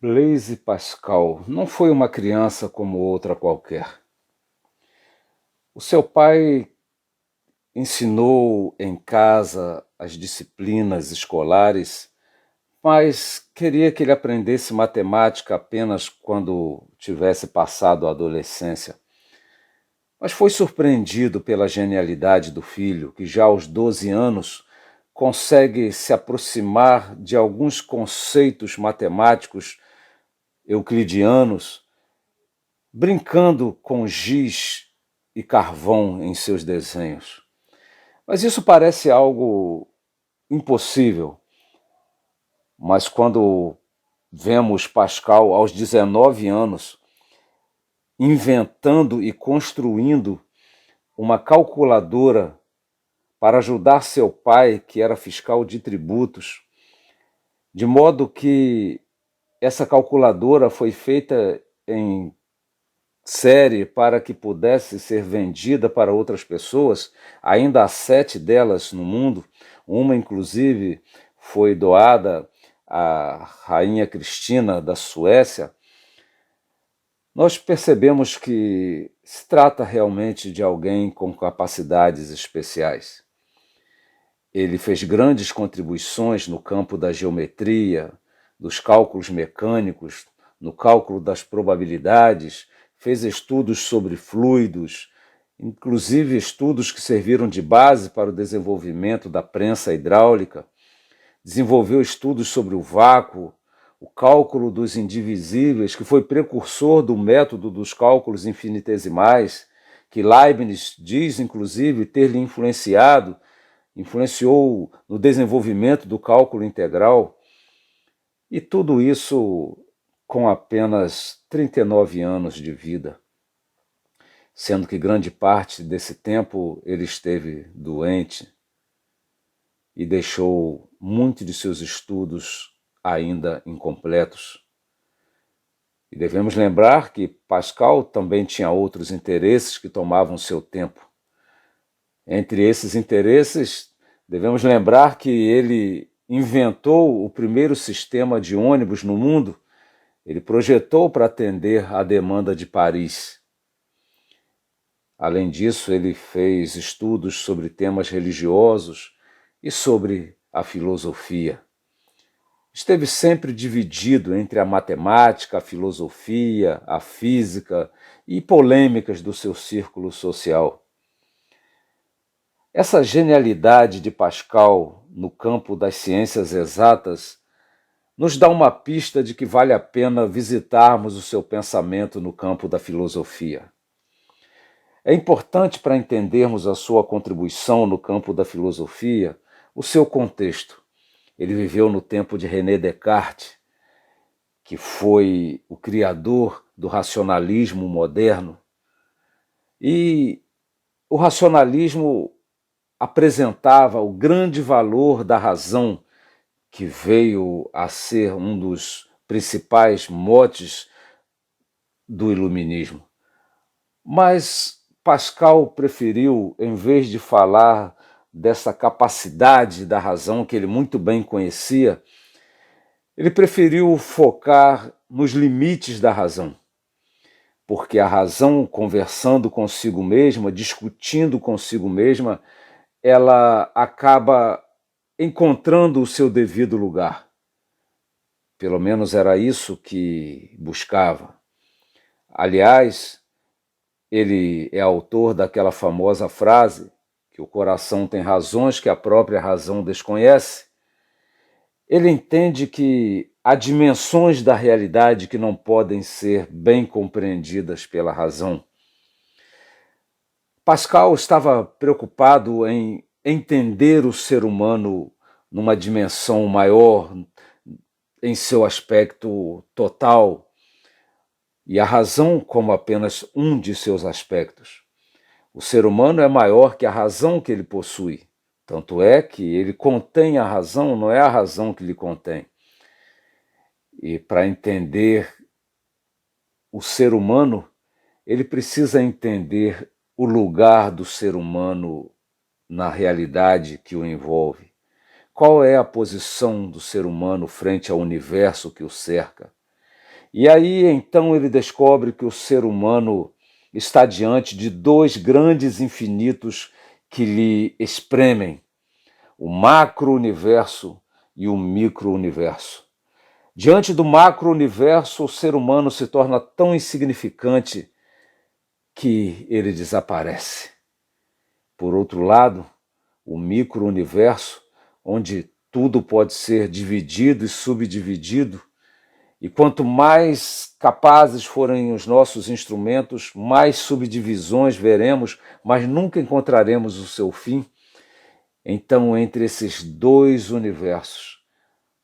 Blaise Pascal não foi uma criança como outra qualquer. O seu pai ensinou em casa as disciplinas escolares, mas queria que ele aprendesse matemática apenas quando tivesse passado a adolescência. Mas foi surpreendido pela genialidade do filho, que já aos 12 anos consegue se aproximar de alguns conceitos matemáticos euclidianos, brincando com giz e carvão em seus desenhos. Mas isso parece algo impossível. Mas quando vemos Pascal aos 19 anos inventando e construindo uma calculadora para ajudar seu pai, que era fiscal de tributos, de modo que essa calculadora foi feita em série para que pudesse ser vendida para outras pessoas. Ainda há 7 delas no mundo, uma inclusive foi doada à Rainha Cristina da Suécia. Nós percebemos que se trata realmente de alguém com capacidades especiais. Ele fez grandes contribuições no campo da geometria, dos cálculos mecânicos, no cálculo das probabilidades, fez estudos sobre fluidos, inclusive estudos que serviram de base para o desenvolvimento da prensa hidráulica, desenvolveu estudos sobre o vácuo, o cálculo dos indivisíveis, que foi precursor do método dos cálculos infinitesimais, que Leibniz diz, inclusive, ter lhe influenciou no desenvolvimento do cálculo integral, e tudo isso com apenas 39 anos de vida, sendo que grande parte desse tempo ele esteve doente e deixou muitos de seus estudos ainda incompletos. E devemos lembrar que Pascal também tinha outros interesses que tomavam seu tempo. Entre esses interesses, devemos lembrar que ele inventou o primeiro sistema de ônibus no mundo. Ele projetou para atender à demanda de Paris. Além disso, ele fez estudos sobre temas religiosos e sobre a filosofia. Esteve sempre dividido entre a matemática, a filosofia, a física e polêmicas do seu círculo social. Essa genialidade de Pascal no campo das ciências exatas nos dá uma pista de que vale a pena visitarmos o seu pensamento no campo da filosofia. É importante para entendermos a sua contribuição no campo da filosofia, o seu contexto. Ele viveu no tempo de René Descartes, que foi o criador do racionalismo moderno. E o racionalismo apresentava o grande valor da razão, que veio a ser um dos principais motes do iluminismo. Mas Pascal preferiu, em vez de falar dessa capacidade da razão que ele muito bem conhecia, ele preferiu focar nos limites da razão. Porque a razão, conversando consigo mesma, discutindo consigo mesma, ela acaba encontrando o seu devido lugar. Pelo menos era isso que buscava. Aliás, ele é autor daquela famosa frase que o coração tem razões que a própria razão desconhece. Ele entende que há dimensões da realidade que não podem ser bem compreendidas pela razão. Pascal estava preocupado em entender o ser humano numa dimensão maior, em seu aspecto total, e a razão como apenas um de seus aspectos. O ser humano é maior que a razão que ele possui. Tanto é que ele contém a razão, não é a razão que lhe contém. E para entender o ser humano, ele precisa entender o lugar do ser humano na realidade que o envolve. Qual é a posição do ser humano frente ao universo que o cerca? E aí então ele descobre que o ser humano está diante de dois grandes infinitos que lhe espremem, o macro-universo e o micro-universo. Diante do macro-universo, o ser humano se torna tão insignificante que ele desaparece. Por outro lado, o micro-universo, onde tudo pode ser dividido e subdividido, e quanto mais capazes forem os nossos instrumentos, mais subdivisões veremos, mas nunca encontraremos o seu fim. Então, entre esses dois universos,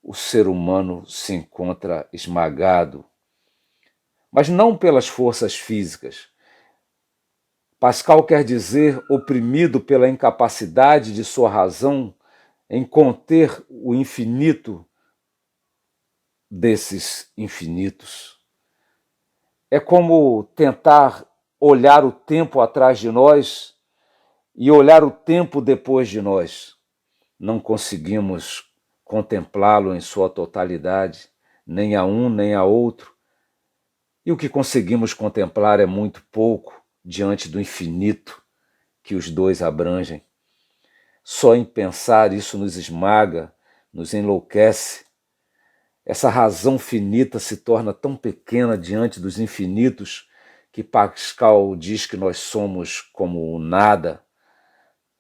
o ser humano se encontra esmagado, mas não pelas forças físicas. Pascal quer dizer oprimido pela incapacidade de sua razão em conter o infinito desses infinitos. É como tentar olhar o tempo atrás de nós e olhar o tempo depois de nós. Não conseguimos contemplá-lo em sua totalidade, nem a um nem a outro. E o que conseguimos contemplar é muito pouco diante do infinito que os dois abrangem. Só em pensar isso nos esmaga, nos enlouquece. Essa razão finita se torna tão pequena diante dos infinitos que Pascal diz que nós somos como o nada,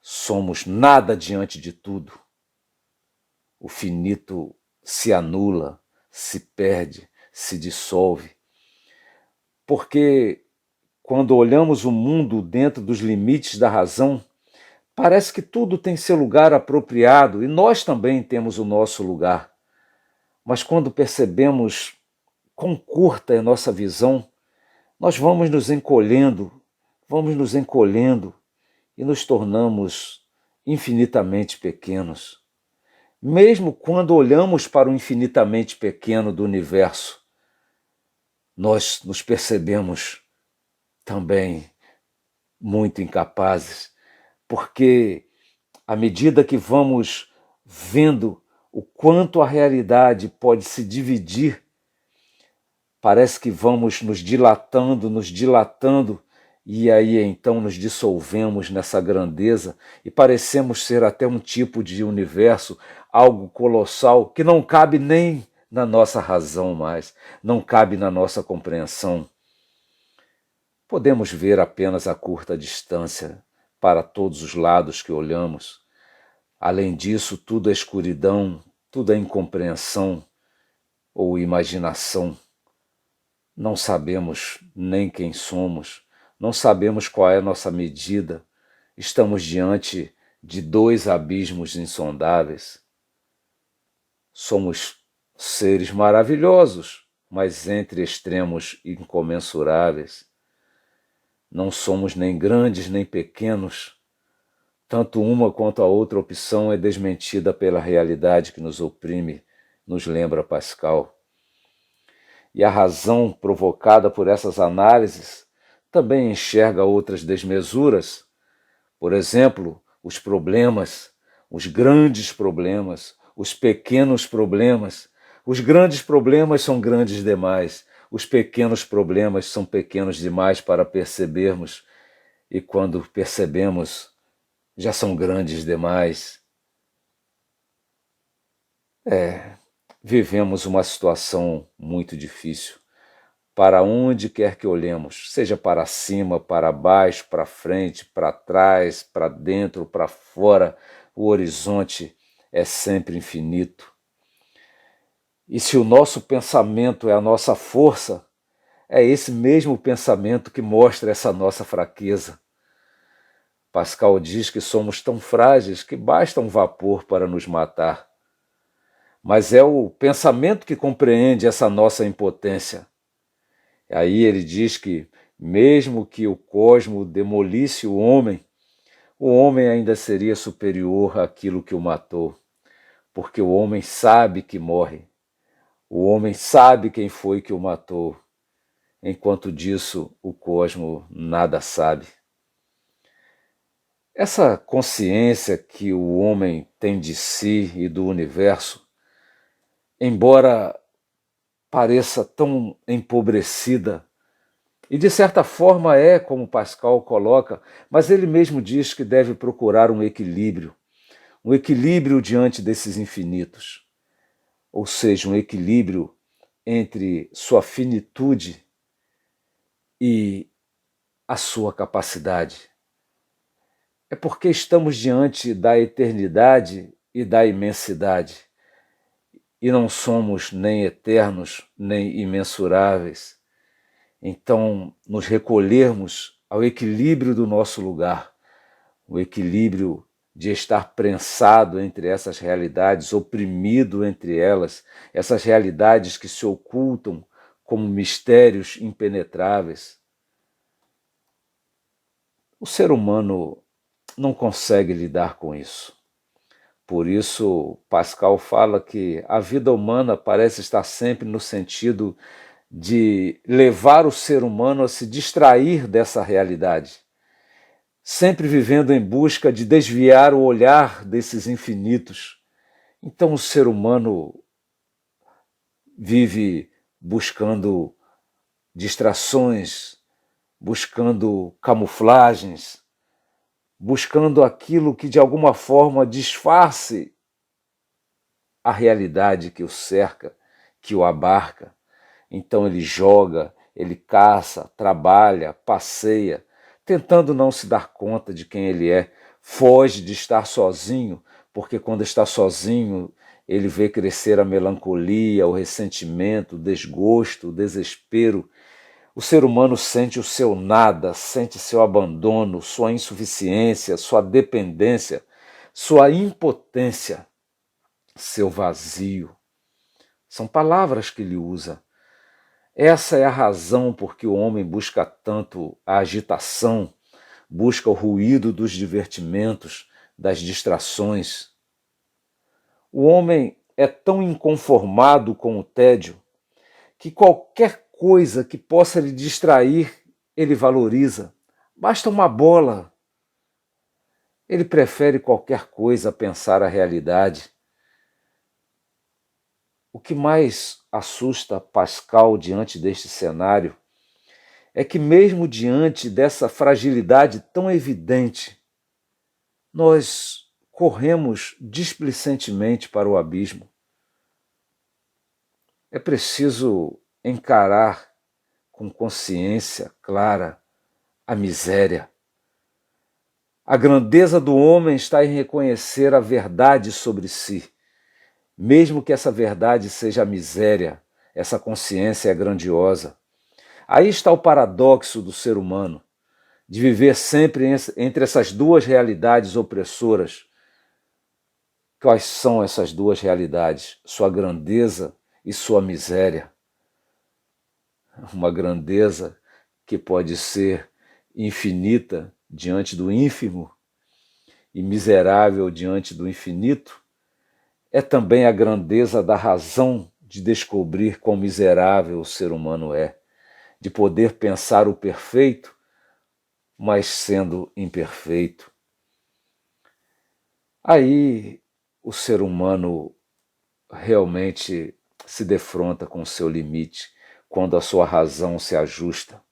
somos nada diante de tudo. O finito se anula, se perde, se dissolve. Porque quando olhamos o mundo dentro dos limites da razão, parece que tudo tem seu lugar apropriado e nós também temos o nosso lugar. Mas quando percebemos quão curta é nossa visão, nós vamos nos encolhendo e nos tornamos infinitamente pequenos. Mesmo quando olhamos para o infinitamente pequeno do universo, nós nos percebemos também muito incapazes, porque à medida que vamos vendo o quanto a realidade pode se dividir, parece que vamos nos dilatando, e aí então nos dissolvemos nessa grandeza e parecemos ser até um tipo de universo, algo colossal que não cabe nem na nossa razão mais, não cabe na nossa compreensão. Podemos ver apenas a curta distância para todos os lados que olhamos. Além disso, tudo é escuridão, tudo é incompreensão ou imaginação. Não sabemos nem quem somos, não sabemos qual é a nossa medida. Estamos diante de dois abismos insondáveis. Somos seres maravilhosos, mas entre extremos incomensuráveis. Não somos nem grandes nem pequenos. Tanto uma quanto a outra opção é desmentida pela realidade que nos oprime, nos lembra Pascal. E a razão provocada por essas análises também enxerga outras desmesuras. Por exemplo, os problemas, os grandes problemas, os pequenos problemas. Os grandes problemas são grandes demais, os pequenos problemas são pequenos demais para percebermos, e quando percebemos, já são grandes demais. Vivemos uma situação muito difícil. Para onde quer que olhemos, seja para cima, para baixo, para frente, para trás, para dentro, para fora, o horizonte é sempre infinito. E se o nosso pensamento é a nossa força, é esse mesmo pensamento que mostra essa nossa fraqueza. Pascal diz que somos tão frágeis que basta um vapor para nos matar. Mas é o pensamento que compreende essa nossa impotência. Aí ele diz que, mesmo que o cosmo demolisse o homem ainda seria superior àquilo que o matou, porque o homem sabe que morre, o homem sabe quem foi que o matou, enquanto disso o cosmo nada sabe. Essa consciência que o homem tem de si e do universo, embora pareça tão empobrecida. E de certa forma é, como Pascal coloca, mas ele mesmo diz que deve procurar um equilíbrio diante desses infinitos, ou seja, um equilíbrio entre sua finitude e a sua capacidade. É porque estamos diante da eternidade e da imensidade, e não somos nem eternos nem imensuráveis. Então, nos recolhermos ao equilíbrio do nosso lugar, o equilíbrio de estar prensado entre essas realidades, oprimido entre elas, essas realidades que se ocultam como mistérios impenetráveis. O ser humano não consegue lidar com isso. Por isso, Pascal fala que a vida humana parece estar sempre no sentido de levar o ser humano a se distrair dessa realidade, sempre vivendo em busca de desviar o olhar desses infinitos. Então o ser humano vive buscando distrações, buscando camuflagens, buscando aquilo que de alguma forma disfarce a realidade que o cerca, que o abarca. Então ele joga, ele caça, trabalha, passeia, tentando não se dar conta de quem ele é, foge de estar sozinho, porque quando está sozinho ele vê crescer a melancolia, o ressentimento, o desgosto, o desespero. O ser humano sente o seu nada, sente seu abandono, sua insuficiência, sua dependência, sua impotência, seu vazio. São palavras que ele usa. Essa é a razão por que o homem busca tanto a agitação, busca o ruído dos divertimentos, das distrações. O homem é tão inconformado com o tédio que qualquer coisa que possa lhe distrair, ele valoriza. Basta uma bola. Ele prefere qualquer coisa a pensar a realidade. O que mais assusta Pascal diante deste cenário é que, mesmo diante dessa fragilidade tão evidente, nós corremos displicentemente para o abismo. É preciso encarar com consciência clara a miséria. A grandeza do homem está em reconhecer a verdade sobre si. Mesmo que essa verdade seja a miséria, essa consciência é grandiosa. Aí está o paradoxo do ser humano, de viver sempre entre essas duas realidades opressoras. Quais são essas duas realidades? Sua grandeza e sua miséria. Uma grandeza que pode ser infinita diante do ínfimo e miserável diante do infinito, é também a grandeza da razão de descobrir quão miserável o ser humano é, de poder pensar o perfeito, mas sendo imperfeito. Aí o ser humano realmente se defronta com o seu limite, quando a sua razão se ajusta.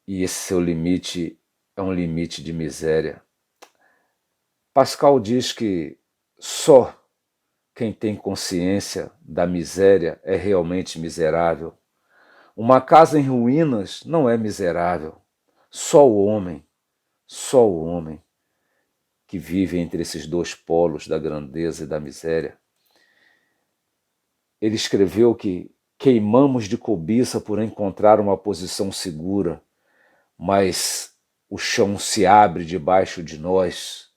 E esse seu limite é um limite de miséria. Pascal diz que só quem tem consciência da miséria é realmente miserável. Uma casa em ruínas não é miserável. Só o homem que vive entre esses dois polos da grandeza e da miséria. Ele escreveu que queimamos de cobiça por encontrar uma posição segura, mas o chão se abre debaixo de nós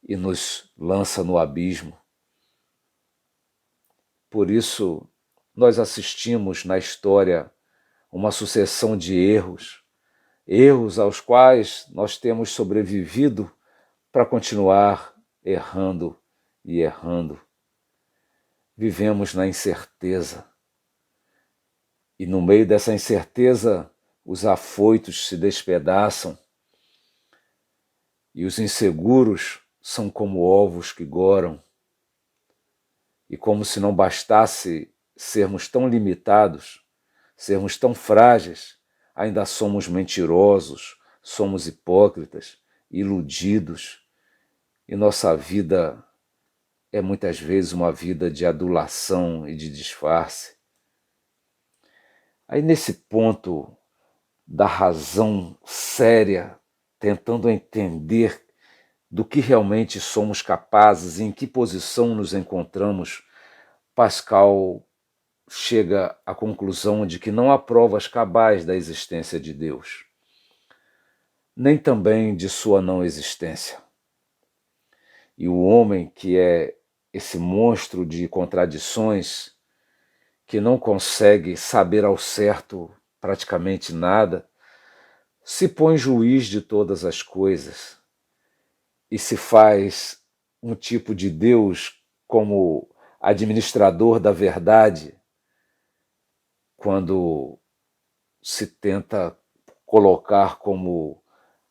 e nos lança no abismo. Por isso, nós assistimos na história uma sucessão de erros aos quais nós temos sobrevivido para continuar errando e errando. Vivemos na incerteza. E no meio dessa incerteza, os afoitos se despedaçam e os inseguros são como ovos que goram. E como se não bastasse sermos tão limitados, sermos tão frágeis, ainda somos mentirosos, somos hipócritas, iludidos, e nossa vida é muitas vezes uma vida de adulação e de disfarce. Aí nesse ponto da razão séria, tentando entender do que realmente somos capazes, em que posição nos encontramos, Pascal chega à conclusão de que não há provas cabais da existência de Deus, nem também de sua não existência. E o homem, que é esse monstro de contradições, que não consegue saber ao certo praticamente nada, se põe juiz de todas as coisas e se faz um tipo de Deus como administrador da verdade, quando se tenta colocar como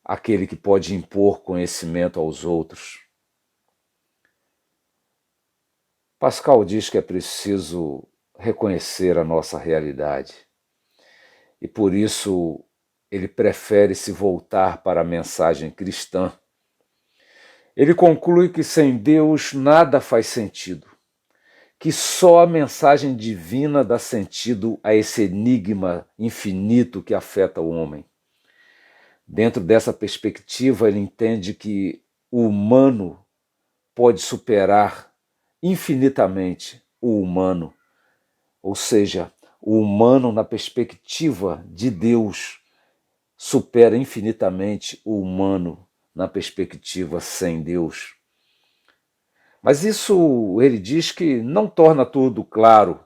aquele que pode impor conhecimento aos outros. Pascal diz que é preciso reconhecer a nossa realidade e por isso ele prefere se voltar para a mensagem cristã. Ele conclui que sem Deus nada faz sentido, que só a mensagem divina dá sentido a esse enigma infinito que afeta o homem. Dentro dessa perspectiva, ele entende que o humano pode superar infinitamente o humano, ou seja, o humano na perspectiva de Deus supera infinitamente o humano na perspectiva sem Deus. Mas isso ele diz que não torna tudo claro,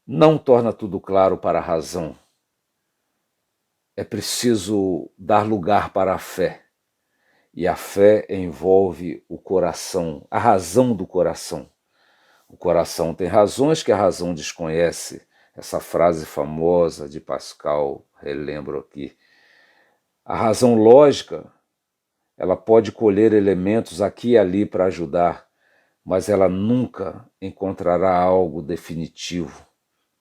não torna tudo claro para a razão. É preciso dar lugar para a fé. E a fé envolve o coração, a razão do coração. O coração tem razões que a razão desconhece. Essa frase famosa de Pascal, relembro aqui. A razão lógica, ela pode colher elementos aqui e ali para ajudar, mas ela nunca encontrará algo definitivo.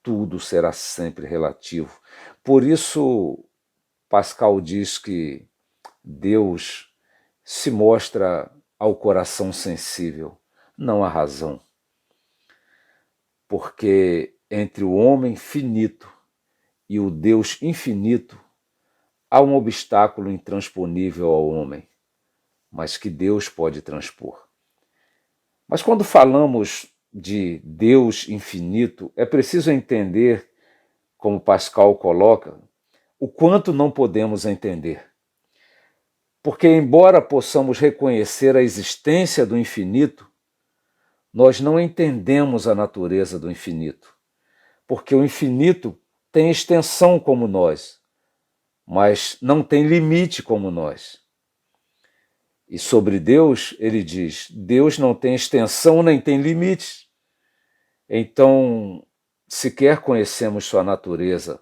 Tudo será sempre relativo. Por isso, Pascal diz que Deus se mostra ao coração sensível, não à razão. Porque entre o homem finito e o Deus infinito há um obstáculo intransponível ao homem, mas que Deus pode transpor. Mas quando falamos de Deus infinito, é preciso entender, como Pascal coloca, o quanto não podemos entender. Porque, embora possamos reconhecer a existência do infinito, nós não entendemos a natureza do infinito. Porque o infinito tem extensão como nós, mas não tem limite como nós. E sobre Deus, ele diz, Deus não tem extensão nem tem limites. Então, sequer conhecemos sua natureza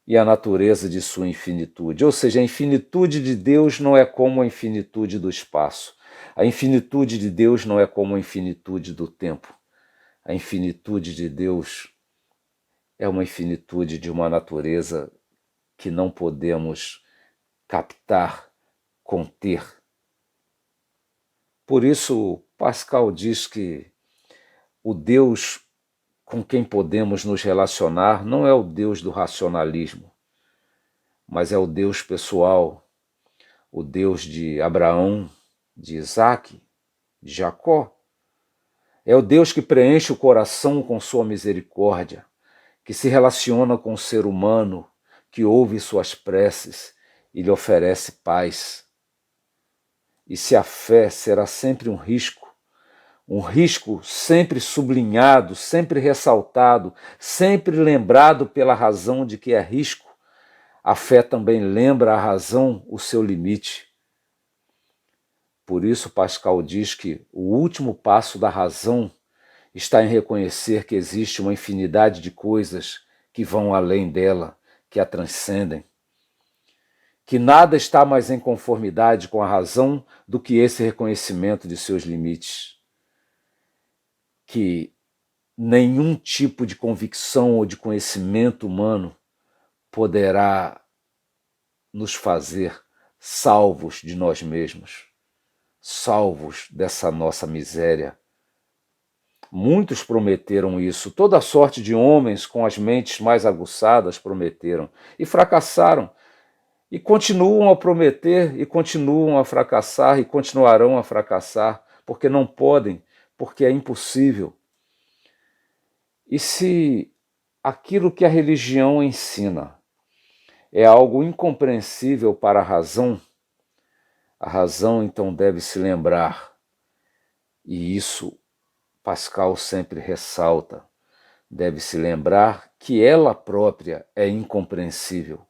e a natureza de sua infinitude. Ou seja, a infinitude de Deus não é como a infinitude do espaço. A infinitude de Deus não é como a infinitude do tempo. A infinitude de Deus é uma infinitude de uma natureza que não podemos captar, conter. Por isso, Pascal diz que o Deus com quem podemos nos relacionar não é o Deus do racionalismo, mas é o Deus pessoal, o Deus de Abraão, de Isaac, de Jacó. É o Deus que preenche o coração com sua misericórdia, que se relaciona com o ser humano, que ouve suas preces e lhe oferece paz. E se a fé será sempre um risco sempre sublinhado, sempre ressaltado, sempre lembrado pela razão de que é risco, a fé também lembra a razão o seu limite. Por isso Pascal diz que o último passo da razão está em reconhecer que existe uma infinidade de coisas que vão além dela, que a transcendem. Que nada está mais em conformidade com a razão do que esse reconhecimento de seus limites. que nenhum tipo de convicção ou de conhecimento humano poderá nos fazer salvos de nós mesmos, salvos dessa nossa miséria. Muitos prometeram isso, toda sorte de homens com as mentes mais aguçadas prometeram e fracassaram, e continuam a prometer, e continuam a fracassar, e continuarão a fracassar, porque não podem, porque é impossível. E se aquilo que a religião ensina é algo incompreensível para a razão então deve se lembrar, e isso Pascal sempre ressalta, deve se lembrar que ela própria é incompreensível,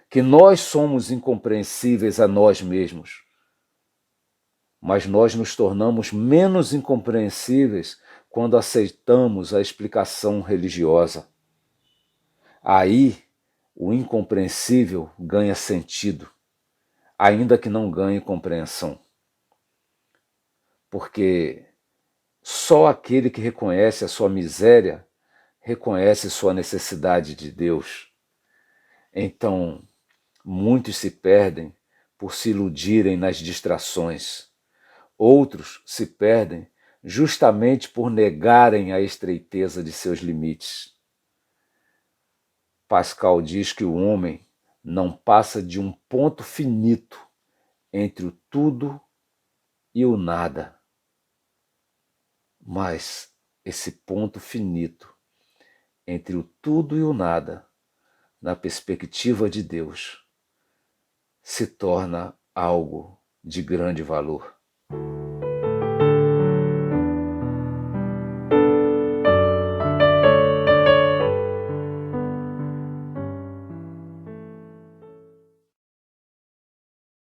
que nós somos incompreensíveis a nós mesmos, mas nós nos tornamos menos incompreensíveis quando aceitamos a explicação religiosa. Aí, o incompreensível ganha sentido, ainda que não ganhe compreensão. Porque só aquele que reconhece a sua miséria reconhece sua necessidade de Deus. Então, muitos se perdem por se iludirem nas distrações. Outros se perdem justamente por negarem a estreiteza de seus limites. Pascal diz que o homem não passa de um ponto finito entre o tudo e o nada. Mas esse ponto finito entre o tudo e o nada, na perspectiva de Deus, se torna algo de grande valor.